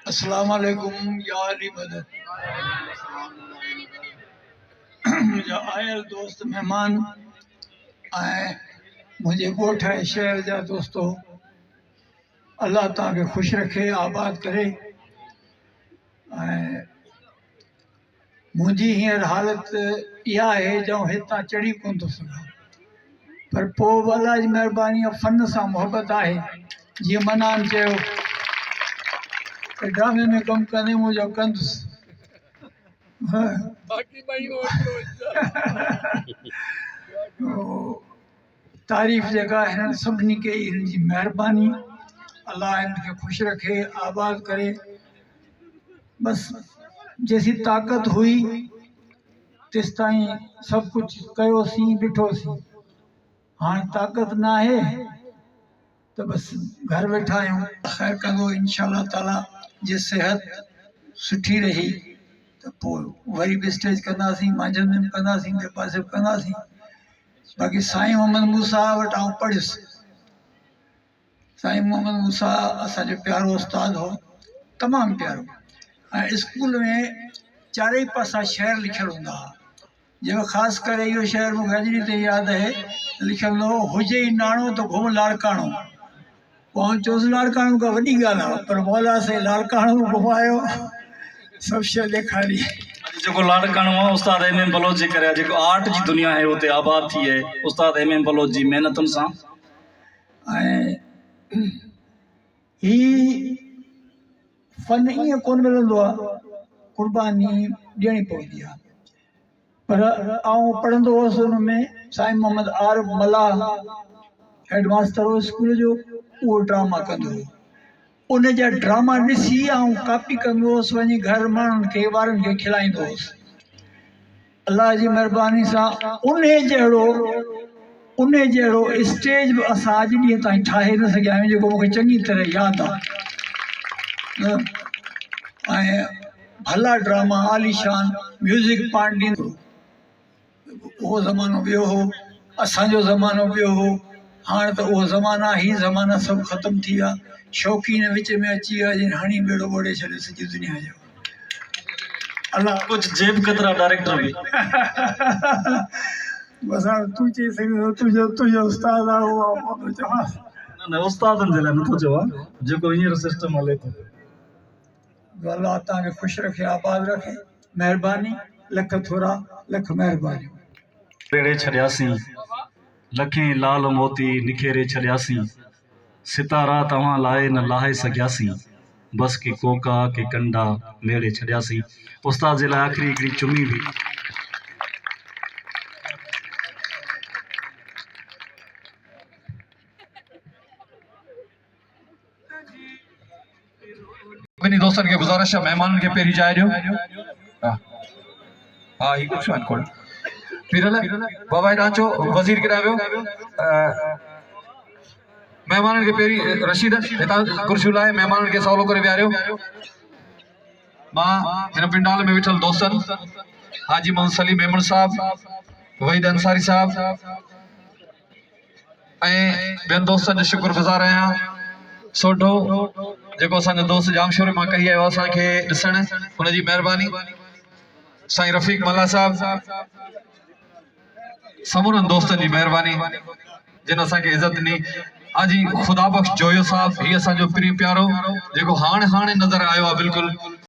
अस्सलाम वालेकुम या अली मदद। मुझे आयल दोस्त मेहमान आए मुझे ॻोठ ऐं शहर जा दोस्तों, अल्लाह तव्हांखे ख़ुशि रखे, आबाद करे। ऐं मुंहिंजी हींअर हालत इहा आहे जो हितां चढ़ी कोन थो सघां, पर पोइ बि अल्लाह जी महिरबानी फ़न सां मुहबत आहे। जीअं मनान चयो त ड्रामे में कमु कंदे मुंहिंजो कंदुसि। तारीफ़ जेका हिननि सभिनी खे हिन जी महिरबानी, अल्लाह हिनखे ख़ुशि रखे, आबाद करे। बसि जेसी ताक़त हुई तेसि ताईं सभु कुझु कयोसीं, ॾिठोसीं। हाणे ताक़त न आहे त बसि घर वेठा आहियूं। ख़ैरु कंदो इंशाअल्लाह ताला। जे सिहत सुठी रही त पोइ वरी बि स्टेज कंदासीं, मंझंदि में कंदासीं, ॿिए पासे बि कंदासीं। बाक़ी साईं मोहम्मद मूसा वटि आउं पढ़ियुसि। साईं मोहम्मद मूसा असांजो प्यारो उस्तादु हो, तमामु प्यारो। ऐं स्कूल में चारई पासा शहर लिखियलु हूंदा हुआ, जंहिंमें ख़ासि करे इहो शहर मूंखे अॼु ॾींहं ताईं यादि आहे, लिखियलु हो हुजे ई नाणो त घुम लाड़काणो। पोइ आउं चयोसि लाड़काणो का वॾी ॻाल्हि आहे, पर मौला साईं लाड़काणो घुमायो, सभु शइ ॾेखारी। जेको लाड़काणो आहे उस्ताद एम बलोच जे करे, जेको आर्ट जी दुनिया आहे उते आबाद थी आहे उस्ताद एम बलोच जी महिनतुनि सां। ऐं ही फ़न ईअं कोन मिलंदो आहे, क़ुर्बानी ॾियणी पवंदी आहे। पर आउं पढ़ंदो हुउसि हुन में, साईं मोहम्मद आरिफ मल्लाह हेड मास्टर हो स्कूल जो, उहो ड्रामा कंदो हो। उन जा ड्रामा ॾिसी आउं कॉपी कंदो हुउसि, वञी घर माण्हुनि खे ॿारनि खे खिलाईंदो हुउसि। अल्लाह जी महिरबानी सां उन जहिड़ो स्टेज बि असां अॼु ॾींहं ताईं ठाहे न सघिया आहियूं, जेको मूंखे चङी तरह यादि आहे। ऐं भला ड्रामा, आलीशान म्यूज़िक पार्ट ॾींदो। उहो ज़मानो ॿियो हो, असांजो ज़मानो ॿियो हो। हाणे त उहो ज़माना ही ज़माना सभु ख़तमु थी विया। शौक़ीन विच में अची विया, जिन हणी ॿेड़ो ॿोड़े छॾियो सॼी दुनिया जो। अल्लाह कुझु जेब कतरा डायरेक्टर बि बसि हाणे तूं चई सघंदो, तुंहिंजो उस्तादु आहे उहो चवांसि। न उस्तादनि जे लाइ नथो चवां, जेको हींअर सिस्टम हले थो। अल्लाह तव्हांखे ख़ुशि रखे, आबाद रखे। महिरबानी लख थोरा, लख महिरबानी। पेड़े छॾियासीं लखें लाल मोती निखेरे छॾियासीं, सितारा तव्हां लाइ न लाहे सघियासीं, बस के कोका के कंडा मेड़े छॾियासीं। उस्ताद जे लाइ आख़िरी हिकिड़ी चुमी बि। ॿिनी दोस्तनि खे गुज़ारिश आहे, महिमाननि खे पहिरीं जाइ ॾियो। हा ही कुझु आहिनि खोड़ पीरल बाबा ही ढांचो वज़ीर केॾांहुं वियो। महिमाननि खे पहिरीं रशीद हितां कुर्सियूं लाइ महिमाननि खे सवलो करे विहारियो। मां हिन पिंडाल में वेठल दोस्तनि हाजी मोहम्मद सलीम मेमण साहब, वहीद अंसारी साहब ऐं ॿियनि दोस्तनि जो शुक्रगुज़ार आहियां। सोढो जेको असांजो दोस्त जाम शुरू मां कही आयो असांखे ॾिसण, हुनजी महिरबानी। साईं रफ़ीक मल्ला साहब, समूरनि दोस्तनि जी महिरबानी जिन असांखे इज़त ॾिनी। हाजी ख़ुदा बख़्श जोयो साहब, ही असांजो प्रिय प्यारो जेको हाणे नज़र आयो आहे बिल्कुलु।